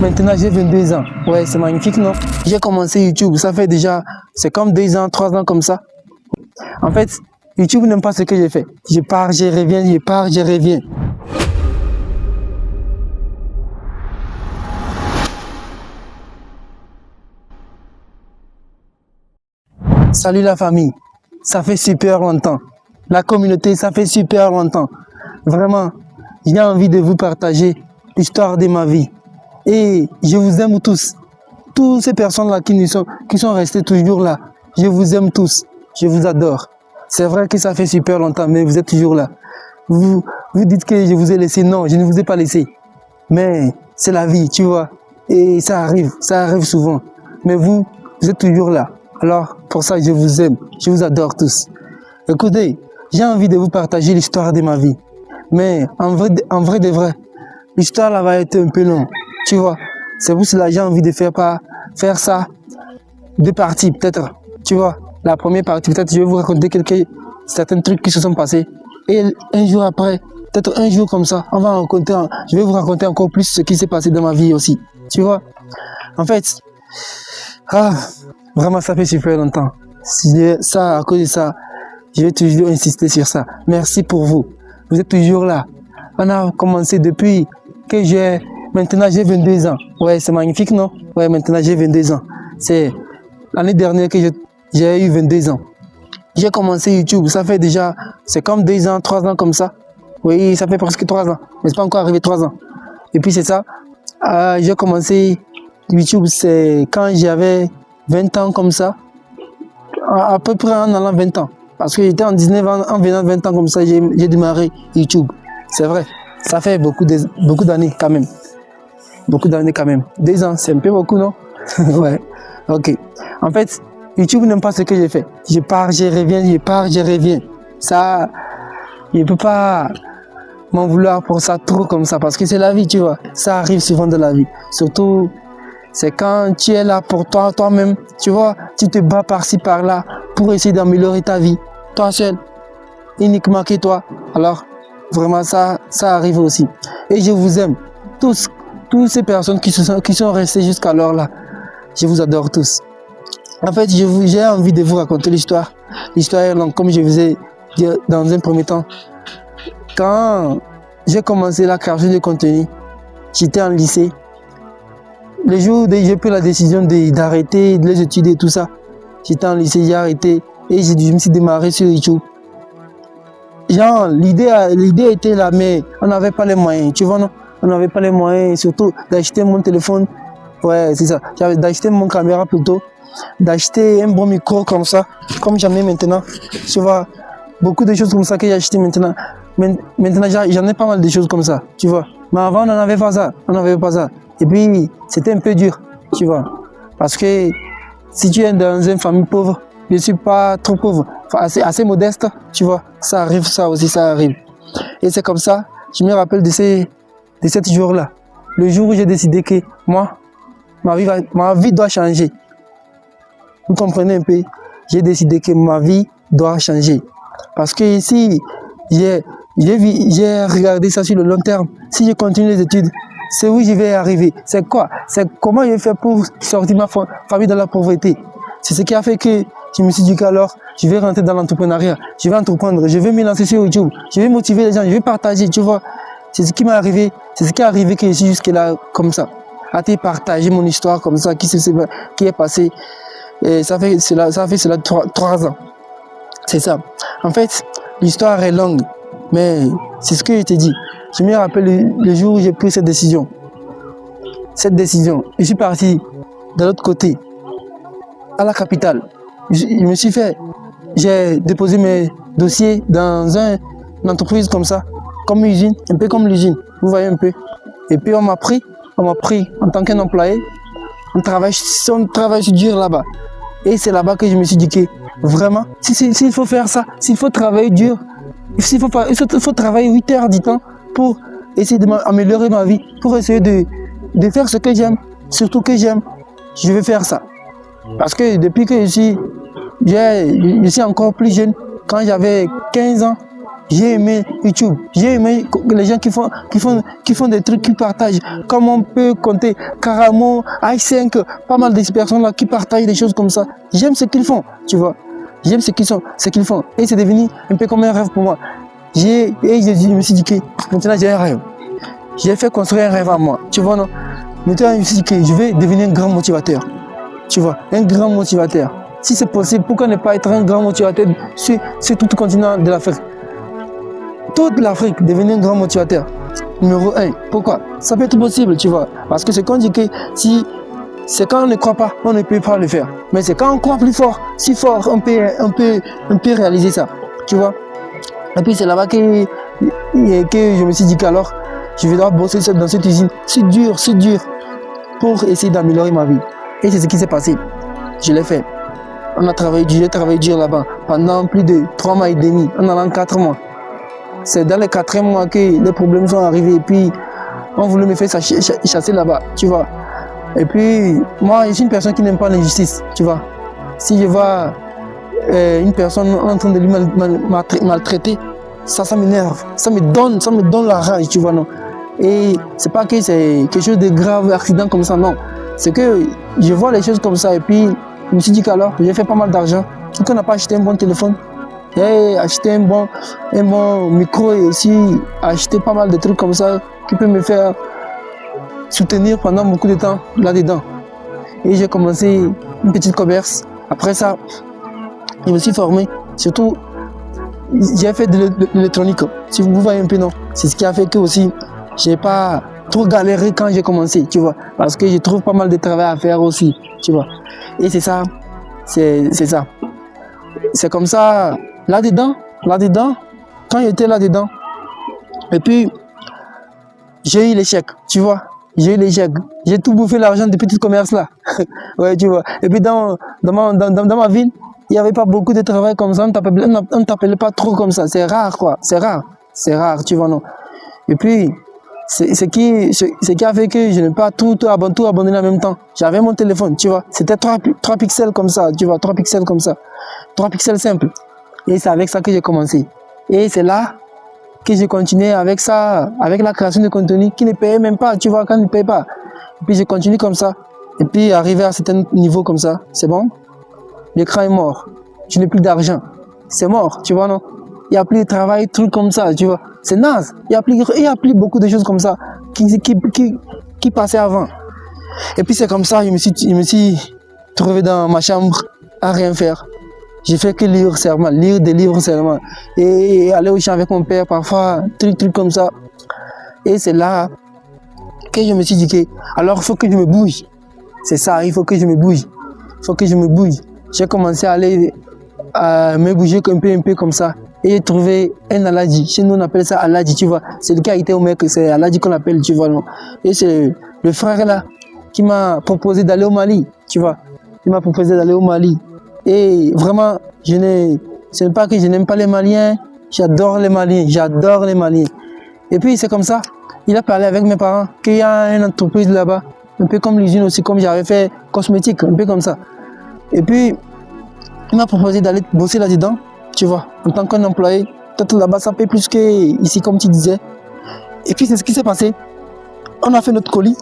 Maintenant, j'ai 22 ans. Ouais, c'est magnifique, non? J'ai commencé YouTube, ça fait déjà, c'est comme 2 ans, 3 ans comme ça. En fait, YouTube n'aime pas ce que j'ai fait. Je pars, je reviens, je pars, je reviens. Salut la famille, ça fait super longtemps. La communauté, ça fait super longtemps. Vraiment, j'ai envie de vous partager l'histoire de ma vie. Et je vous aime tous. Toutes ces personnes-là qui sont restées toujours là. Je vous aime tous. Je vous adore. C'est vrai que ça fait super longtemps, mais vous êtes toujours là. Vous dites que je vous ai laissé. Non, je ne vous ai pas laissé. Mais c'est la vie, tu vois. Et ça arrive souvent. Mais vous êtes toujours là. Alors, pour ça, je vous aime. Je vous adore tous. Écoutez, j'ai envie de vous partager l'histoire de ma vie. Mais en vrai de vrai, l'histoire là va être un peu longue. Tu vois, c'est pour cela que j'ai envie de faire ça deux parties peut-être. Tu vois, la première partie, peut-être je vais vous raconter certains trucs qui se sont passés. Et un jour après, peut-être un jour comme ça, je vais vous raconter encore plus ce qui s'est passé dans ma vie aussi. Tu vois, en fait, vraiment ça fait super longtemps. À cause de ça, je vais toujours insister sur ça. Merci pour vous. Vous êtes toujours là. On a commencé depuis que maintenant j'ai 22 ans. Ouais, c'est magnifique, non? Ouais, maintenant j'ai 22 ans. C'est l'année dernière que j'ai eu 22 ans. J'ai commencé YouTube, ça fait déjà, c'est comme 2 ans, 3 ans comme ça. Oui, ça fait presque 3 ans. Mais c'est pas encore arrivé 3 ans. Et puis c'est ça. J'ai commencé YouTube, c'est quand j'avais 20 ans comme ça. À peu près en allant 20 ans. Parce que j'étais en 19 ans, en venant 20 ans comme ça, j'ai démarré YouTube. C'est vrai. Ça fait beaucoup d'années quand même. Beaucoup d'années quand même. 2 ans, c'est un peu beaucoup, non? Ouais. Ok. En fait, YouTube n'aime pas ce que j'ai fait. Je pars, je reviens, je pars, je reviens. Ça, je ne peux pas m'en vouloir pour ça trop comme ça. Parce que c'est la vie, tu vois. Ça arrive souvent dans la vie. Surtout, c'est quand tu es là pour toi-même. Tu vois, tu te bats par-ci, par-là pour essayer d'améliorer ta vie. Toi seul. Uniquement que toi. Alors, vraiment, ça arrive aussi. Et je vous aime. Toutes ces personnes qui sont restées jusqu'alors là. Je vous adore tous. En fait, j'ai envie de vous raconter l'histoire. L'histoire est longue, comme je vous ai dit dans un premier temps. Quand j'ai commencé la création de contenu, j'étais en lycée. Le jour où j'ai pris la décision d'arrêter les études et tout ça, j'étais en lycée, j'ai arrêté et je me suis démarré sur YouTube. Genre, l'idée était là, mais on n'avait pas les moyens, tu vois, non? On n'avait pas les moyens, surtout d'acheter mon téléphone. Ouais, c'est ça. D'acheter mon caméra plutôt, d'acheter un bon micro comme ça, comme j'en ai maintenant. Tu vois, beaucoup de choses comme ça que j'ai acheté maintenant. Maintenant, j'en ai pas mal de choses comme ça, tu vois. Mais avant, on n'avait pas ça. Et puis, c'était un peu dur, tu vois. Parce que si tu es dans une famille pauvre, je ne suis pas trop pauvre, enfin, assez modeste, tu vois. Ça arrive, ça aussi, ça arrive. Et c'est comme ça, je me rappelle de cet jour-là. Le jour où j'ai décidé que moi, ma vie doit changer. Vous comprenez un peu? J'ai décidé que ma vie doit changer. Parce que ici, j'ai regardé ça sur le long terme. Si je continue les études, c'est où je vais arriver. C'est quoi? C'est comment je vais faire pour sortir ma famille de la pauvreté. C'est ce qui a fait que je me suis dit qu'alors, je vais rentrer dans l'entrepreneuriat. Je vais entreprendre, je vais me lancer sur YouTube. Je vais motiver les gens, je vais partager, tu vois. C'est ce qui m'est arrivé. C'est ce qui est arrivé que je suis jusque là comme ça. À te partager mon histoire comme ça, qui est passé. Et ça fait cela 3 ans. C'est ça. En fait, l'histoire est longue. Mais c'est ce que je t'ai dit. Je me rappelle le jour où j'ai pris cette décision. Je suis parti de l'autre côté, à la capitale. J'ai déposé mes dossiers dans une entreprise comme ça, comme une usine, un peu comme l'usine, vous voyez un peu. Et puis on m'a pris en tant qu'un employé. On travaille dur là-bas. Et c'est là-bas que je me suis dit que vraiment, s'il faut faire ça, s'il faut travailler dur, il faut travailler 8 heures du temps pour essayer d'améliorer ma vie, pour essayer de faire ce que j'aime, surtout que j'aime, je vais faire ça. Parce que depuis que je suis encore plus jeune, quand j'avais 15 ans, J'ai aimé YouTube. J'ai aimé les gens qui font des trucs, qui partagent. Comme on peut compter Caramo, i5, pas mal de personnes là qui partagent des choses comme ça. J'aime ce qu'ils font, tu vois. J'aime ce qu'ils font. Et c'est devenu un peu comme un rêve pour moi. Je me suis dit que maintenant j'ai un rêve. J'ai fait construire un rêve à moi, tu vois, non? Maintenant je me suis dit que je vais devenir un grand motivateur. Tu vois, un grand motivateur. Si c'est possible, pourquoi ne pas être un grand motivateur sur tout le continent de l'Afrique? Toute l'Afrique, devenir un grand motivateur. Numéro 1. Pourquoi? Ça peut être possible, tu vois. Parce que c'est qu'on dit que si c'est quand on ne croit pas, on ne peut pas le faire. Mais c'est quand on croit plus fort, si fort, on peut réaliser ça. Tu vois. Et puis c'est là-bas que je me suis dit qu'alors, je vais devoir bosser dans cette usine. C'est dur, pour essayer d'améliorer ma vie. Et c'est ce qui s'est passé. Je l'ai fait. J'ai travaillé dur là-bas pendant plus de 3 mois et demi, en allant 4 mois. C'est dans les 4 mois que les problèmes sont arrivés et puis on voulait me faire chasser là-bas, tu vois. Et puis moi, je suis une personne qui n'aime pas l'injustice, tu vois. Si je vois une personne en train de lui maltraiter, ça m'énerve, ça me donne la rage, tu vois, non. Et c'est pas que c'est quelque chose de grave, accident comme ça, non. C'est que je vois les choses comme ça et puis je me suis dit qu'alors j'ai fait pas mal d'argent. Pourquoi on n'a pas acheté un bon téléphone et acheter un bon micro et aussi acheter pas mal de trucs comme ça qui peut me faire soutenir pendant beaucoup de temps là-dedans. Et j'ai commencé une petite commerce. Après ça, je me suis formé. Surtout, j'ai fait de l'électronique. Si vous voyez un peu, non. C'est ce qui a fait que aussi, j'ai pas trop galéré quand j'ai commencé, tu vois. Parce que je trouve pas mal de travail à faire aussi, tu vois. Et c'est ça. C'est ça. C'est comme ça, là-dedans, quand j'étais là-dedans, et puis, j'ai eu l'échec, tu vois. J'ai eu l'échec. J'ai tout bouffé l'argent des petits commerces là. Ouais, tu vois. Et puis, dans ma ville, il n'y avait pas beaucoup de travail comme ça. On ne t'appelait pas trop comme ça. C'est rare, quoi. C'est rare, tu vois, non. Et puis, ce qui a fait que je n'ai pas tout abandonné en même temps. J'avais mon téléphone, tu vois. C'était 3 pixels comme ça, tu vois. 3 pixels comme ça. 3 pixels simples. Et c'est avec ça que j'ai commencé. Et c'est là que j'ai continué avec ça, avec la création de contenu qui ne payait même pas, tu vois, quand il ne paye pas. Et puis j'ai continué comme ça. Et puis arrivé à un certain niveau comme ça, c'est bon. L'écran est mort. Je n'ai plus d'argent. C'est mort, tu vois, non? Il n'y a plus de travail, trucs comme ça, tu vois. C'est naze. Il n'y a plus beaucoup de choses comme ça qui passaient avant. Et puis c'est comme ça, je me suis trouvé dans ma chambre à rien faire. J'ai fait que lire des livres seulement. Et aller au champ avec mon père, parfois, trucs comme ça. Et c'est là que je me suis dit que, alors il faut que je me bouge. C'est ça, il faut que je me bouge. J'ai commencé à aller me bouger un peu comme ça. Et j'ai trouvé un Aladji. Chez nous, on appelle ça Aladji, tu vois. C'est le qui a été au mec, c'est Aladji qu'on appelle, tu vois. Non? Et c'est le frère là qui m'a proposé d'aller au Mali, tu vois. Il m'a proposé d'aller au Mali. Et vraiment, ce n'est pas que je n'aime pas les Maliens, j'adore les Maliens. Et puis c'est comme ça, il a parlé avec mes parents qu'il y a une entreprise là-bas, un peu comme l'usine aussi, comme j'avais fait cosmétique, un peu comme ça. Et puis, il m'a proposé d'aller bosser là-dedans, tu vois, en tant qu'un employé. Peut-être là-bas, ça paye plus qu'ici, comme tu disais. Et puis c'est ce qui s'est passé. On a fait notre colis.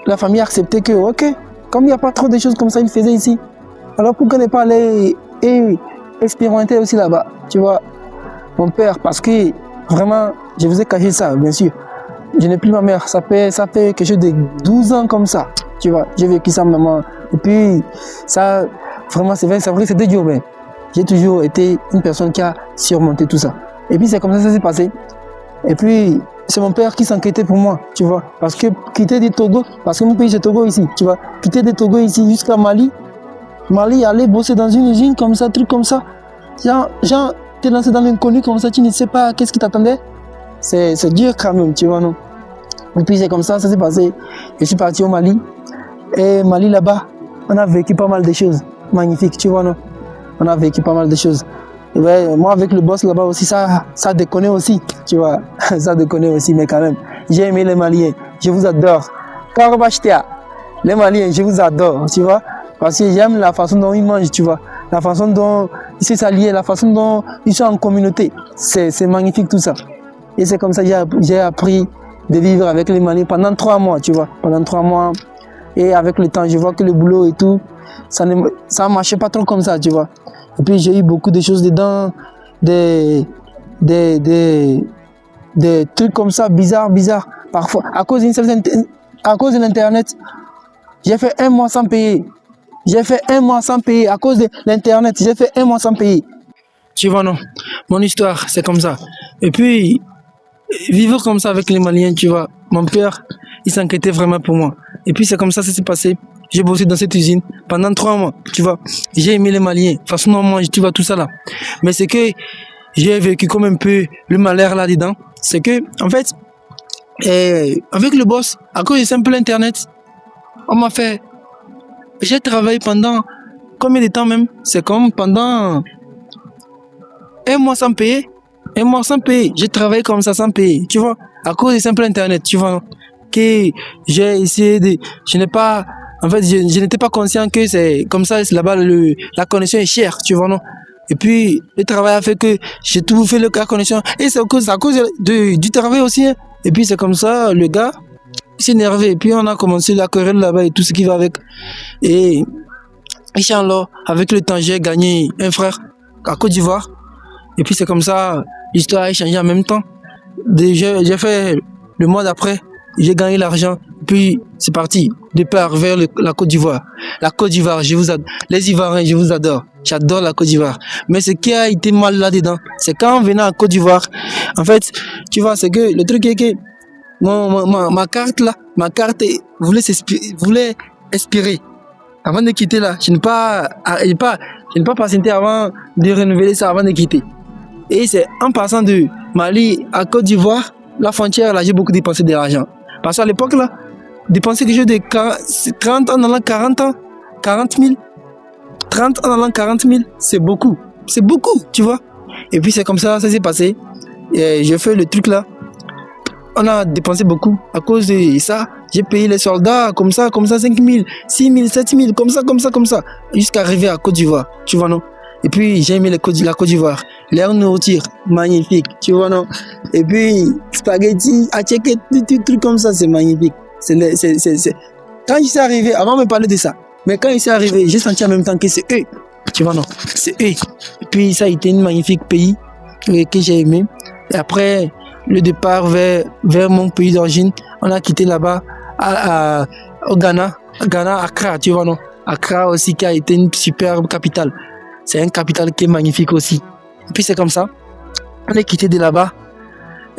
La famille a accepté que, ok, comme il n'y a pas trop de choses comme ça, il faisait ici. Alors pourquoi ne pas aller et expérimenter aussi là-bas, tu vois, mon père, parce que vraiment, je vous ai caché ça, bien sûr. Je n'ai plus ma mère, ça fait quelque chose de 12 ans comme ça, tu vois, j'ai vécu ça maman. Et puis, ça, vraiment, c'est vrai que c'était dur, mais j'ai toujours été une personne qui a surmonté tout ça. Et puis c'est comme ça s'est passé. Et puis, c'est mon père qui s'inquiétait pour moi, tu vois, parce que quitter du Togo, parce que mon pays c'est Togo ici, tu vois, quitter du Togo ici jusqu'à Mali, aller bosser dans une usine comme ça, truc comme ça. Genre, t'es lancé dans l'inconnu comme ça, tu ne sais pas qu'est-ce qui t'attendait. C'est dur quand même, tu vois, non? Et puis c'est comme ça s'est passé. Je suis parti au Mali. Et Mali là-bas, on a vécu pas mal de choses magnifiques, tu vois, non? On a vécu pas mal de choses. Et ouais, moi avec le boss là-bas aussi, ça déconne aussi, tu vois. Ça déconne aussi, mais quand même. J'ai aimé les Maliens, je vous adore. Karabachtia, les Maliens, je vous adore, tu vois. Parce que j'aime la façon dont ils mangent, tu vois. La façon dont s'est s'allier, la façon dont ils sont en communauté. C'est magnifique tout ça. Et c'est comme ça que j'ai appris de vivre avec les Maliens pendant 3 mois, tu vois. Pendant 3 mois. Et avec le temps, je vois que le boulot et tout, ça ne marchait pas trop comme ça, tu vois. Et puis j'ai eu beaucoup de choses dedans, des trucs comme ça, bizarres. Parfois, à cause de l'internet, j'ai fait 1 mois sans payer. À cause de l'internet, j'ai fait 1 mois sans payer. Tu vois, non? Mon histoire, c'est comme ça. Et puis, vivre comme ça avec les Maliens, tu vois, mon père, il s'inquiétait vraiment pour moi. Et puis c'est comme ça s'est passé. J'ai bossé dans cette usine pendant 3 mois, tu vois. J'ai aimé les Maliens. De toute façon, moi, tu vois tout ça là. Mais c'est que j'ai vécu comme un peu le malheur là-dedans. C'est que, en fait, avec le boss, à cause du simple internet, on m'a fait... J'ai travaillé pendant combien de temps même? C'est comme pendant 1 mois sans payer. 1 mois sans payer. J'ai travaillé comme ça sans payer, tu vois. À cause du simple internet, tu vois. Que j'ai essayé de... Je n'étais pas conscient que c'est comme ça, là-bas, la connexion est chère, tu vois, non? Et puis, le travail a fait que j'ai tout fait la connexion. Et c'est à cause du travail aussi, hein. Et puis, c'est comme ça, le gars s'est énervé. Et puis, on a commencé la querelle là-bas et tout ce qui va avec. Et, Inch'Allah, avec le temps, j'ai gagné un frère à Côte d'Ivoire. Et puis, c'est comme ça, l'histoire a changé en même temps. J'ai fait le mois d'après. J'ai gagné l'argent, puis c'est parti, départ vers la Côte d'Ivoire. La Côte d'Ivoire, je vous adore. Les Ivoiriens, je vous adore. J'adore la Côte d'Ivoire. Mais ce qui a été mal là-dedans, c'est quand on venait en Côte d'Ivoire, en fait, tu vois, c'est que le truc est que ma carte là, voulait expirer. Avant de quitter là, je n'ai pas patienté avant de renouveler ça avant de quitter. Et c'est en passant de Mali à Côte d'Ivoire, la frontière là, j'ai beaucoup dépensé de l'argent. Parce qu'à l'époque là, dépenser quelque chose de 30 en allant 40 ans, 40 000, 30 en allant 40 000, c'est beaucoup, tu vois. Et puis c'est comme ça s'est passé. Et j'ai fait le truc là. On a dépensé beaucoup. À cause de ça, j'ai payé les soldats comme ça, 5 000, 6 000, 7 000, comme ça, jusqu'à arriver à Côte d'Ivoire, tu vois non. Et puis j'ai aimé la Côte d'Ivoire, l'air nourriture, magnifique, tu vois non. Et puis spaghetti, à checker, des trucs comme ça, c'est magnifique. Quand je suis arrivé, avant de me parler de ça, mais quand je suis arrivé, j'ai senti en même temps que c'est eux, tu vois non, c'est eux. Et puis ça a été un magnifique pays que j'ai aimé. Et après le départ vers mon pays d'origine, on a quitté là-bas au Ghana, Accra, tu vois non. Accra aussi qui a été une superbe capitale. C'est une capitale qui est magnifique aussi. Et puis c'est comme ça, on est quitté de là-bas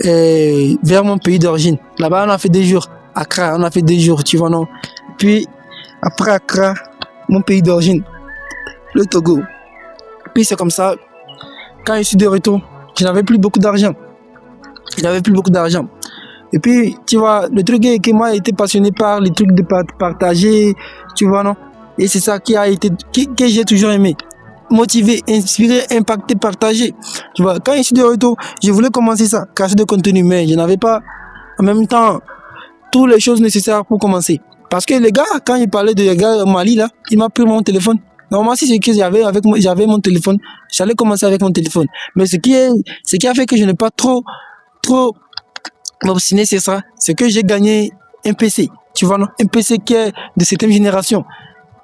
vers mon pays d'origine. Là-bas, on a fait 2 jours. Accra, on a fait 2 jours, tu vois non. Puis après Accra, mon pays d'origine, le Togo. Puis c'est comme ça, quand je suis de retour, je n'avais plus beaucoup d'argent. Et puis, tu vois, le truc est que moi, j'ai été passionné par les trucs de partager, tu vois non. Et c'est ça que j'ai toujours aimé. Motiver, inspirer, impacter, partager. Tu vois, quand je suis de retour, je voulais commencer ça, création de contenu, mais je n'avais pas en même temps toutes les choses nécessaires pour commencer. Parce que les gars, quand il parlait de gars au Mali, là, il m'a pris mon téléphone. Normalement, si c'est que j'avais mon téléphone, j'allais commencer avec mon téléphone. Mais ce qui a fait que je n'ai pas trop m'obstiner, c'est ça. C'est que j'ai gagné un PC, tu vois non, un PC qui est de cette génération.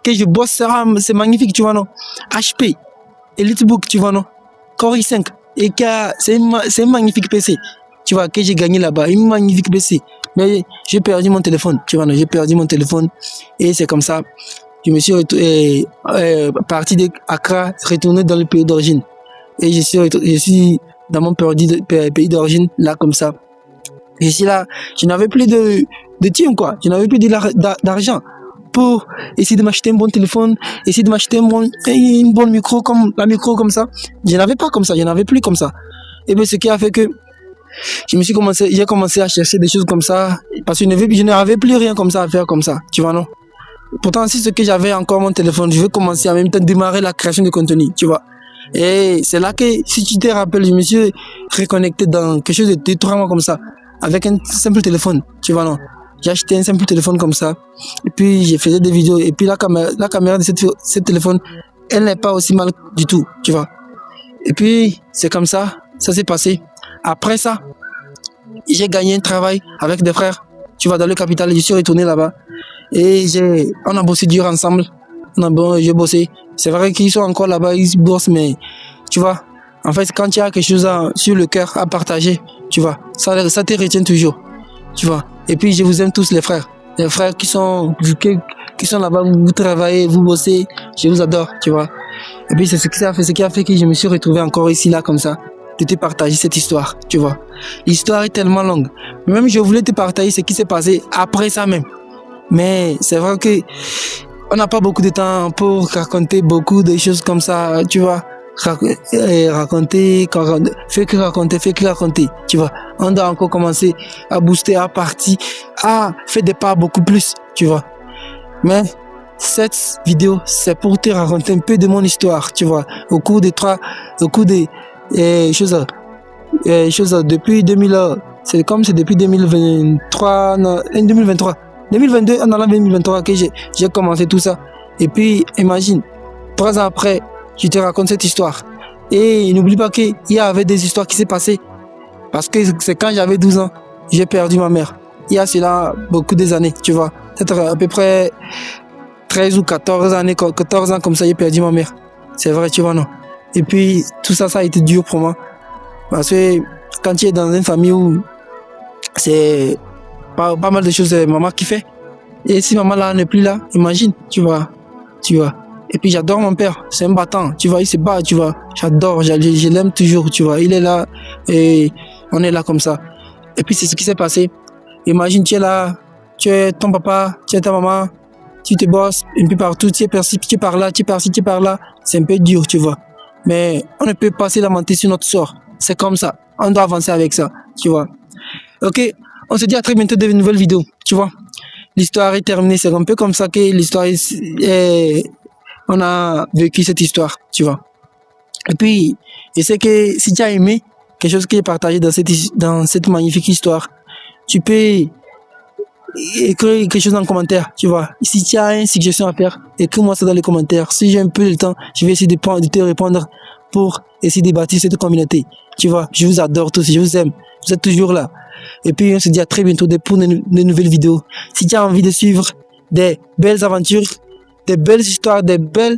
Que je bosse ça, c'est magnifique, tu vois non. HP, EliteBook, tu vois non. Core i5, et c'est un magnifique PC, tu vois, que j'ai gagné là-bas, un magnifique PC. Mais j'ai perdu mon téléphone, tu vois non, et c'est comme ça. Je me suis parti d'Accra, retourné dans le pays d'origine. Et je suis dans mon pays d'origine, là, comme ça. Et ici, là, je n'avais plus de thunes, quoi. Je n'avais plus d'argent pour essayer de m'acheter un bon téléphone, essayer de m'acheter une bonne micro, comme ça. Je n'avais plus comme ça. Et bien, ce qui a fait que j'ai commencé à chercher des choses comme ça, parce que je n'avais plus rien comme ça à faire comme ça, tu vois, non? Pourtant, si ce que j'avais encore mon téléphone, je vais commencer à même temps démarrer la création de contenu, tu vois. Et c'est là que, si tu te rappelles, je me suis reconnecté dans quelque chose de 3 mois comme ça, avec un simple téléphone, tu vois, non. J'ai acheté un simple téléphone comme ça, et puis j'ai fait des vidéos, et puis la caméra de ce téléphone, elle n'est pas aussi mal du tout, tu vois. Et puis, c'est comme ça s'est passé. Après ça, j'ai gagné un travail avec des frères. Tu vas dans le capital, je suis retourné là-bas. Et on a bossé dur ensemble. J'ai bossé. C'est vrai qu'ils sont encore là-bas, ils bossent, mais tu vois, en fait, quand tu as quelque chose sur le cœur à partager, tu vois, ça te retient toujours. Tu vois. Et puis, je vous aime tous, les frères. Les frères qui sont là-bas, vous travaillez, vous bossez, je vous adore, tu vois. Et puis, c'est ce qui a fait que je me suis retrouvé encore ici, là, comme ça, de te partager cette histoire, tu vois. L'histoire est tellement longue. Même je voulais te partager ce qui s'est passé après ça même. Mais c'est vrai que on n'a pas beaucoup de temps pour raconter beaucoup de choses comme ça, tu vois. Raconter, fais que raconter, tu vois. On doit encore commencer à booster, à partir, à faire des pas beaucoup plus, tu vois. Mais cette vidéo, c'est pour te raconter un peu de mon histoire, tu vois. Au cours des choses depuis 2000, c'est depuis 2023, non, 2023. 2022, en allant 2023 que j'ai commencé tout ça. Et puis, imagine, 3 ans après, je te raconte cette histoire. Et n'oublie pas qu'il y avait des histoires qui s'est passées. Parce que c'est quand j'avais 12 ans, j'ai perdu ma mère. Il y a cela beaucoup des années, tu vois. Peut-être à peu près 13 ou 14 années, 14 ans comme ça, j'ai perdu ma mère. C'est vrai, tu vois, non. Et puis, tout ça, ça a été dur pour moi. Parce que quand tu es dans une famille où c'est pas mal de choses, maman qui fait. Et si maman là n'est plus là, imagine, tu vois. Et puis j'adore mon père, c'est un battant, tu vois, il se bat, tu vois. J'adore, je l'aime toujours, tu vois. Il est là et on est là comme ça. Et puis c'est ce qui s'est passé. Imagine, tu es là, tu es ton papa, tu es ta maman, tu te bosses, et puis partout, tu es par-ci, tu es par là, tu es par-ci, tu es par là. C'est un peu dur, tu vois. Mais on ne peut pas se lamenter sur notre sort. C'est comme ça. On doit avancer avec ça, tu vois. Ok, on se dit à très bientôt de nouvelles vidéos, tu vois. L'histoire est terminée, c'est un peu comme ça que l'histoire on a vécu cette histoire, tu vois. Et puis, je sais que si tu as aimé quelque chose qui est partagé dans cette magnifique histoire, tu peux écrire quelque chose en commentaire, tu vois. Si tu as une suggestion à faire, écris-moi ça dans les commentaires. Si j'ai un peu de temps, je vais essayer de te répondre pour essayer de bâtir cette communauté. Tu vois, je vous adore tous, je vous aime. Vous êtes toujours là. Et puis, on se dit à très bientôt pour de nouvelles vidéos. Si tu as envie de suivre des belles aventures, des belles histoires, des belles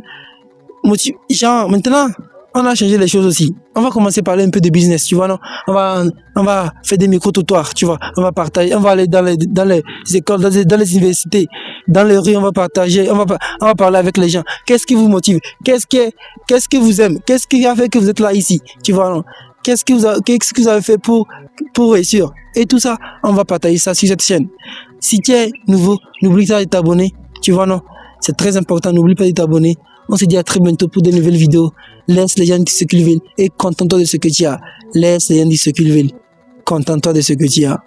genre, maintenant, on a changé les choses aussi. On va commencer à parler un peu de business, tu vois, non? On va faire des micro-trottoirs, tu vois. On va partager, on va aller dans les écoles, dans les universités, dans les rues, on va partager, on va parler avec les gens. Qu'est-ce qui vous motive? Qu'est-ce que vous aimez? Qu'est-ce qui a fait que vous êtes là ici? Tu vois, non? Qu'est-ce que vous avez fait pour réussir? Et tout ça, on va partager ça sur cette chaîne. Si tu es nouveau, n'oublie pas de t'abonner. Tu vois, non? C'est très important, n'oublie pas de t'abonner. On se dit à très bientôt pour de nouvelles vidéos. Laisse les gens dire ce qu'ils veulent et contente-toi de ce que tu as. Laisse les gens dire ce qu'ils veulent. Contente-toi de ce que tu as.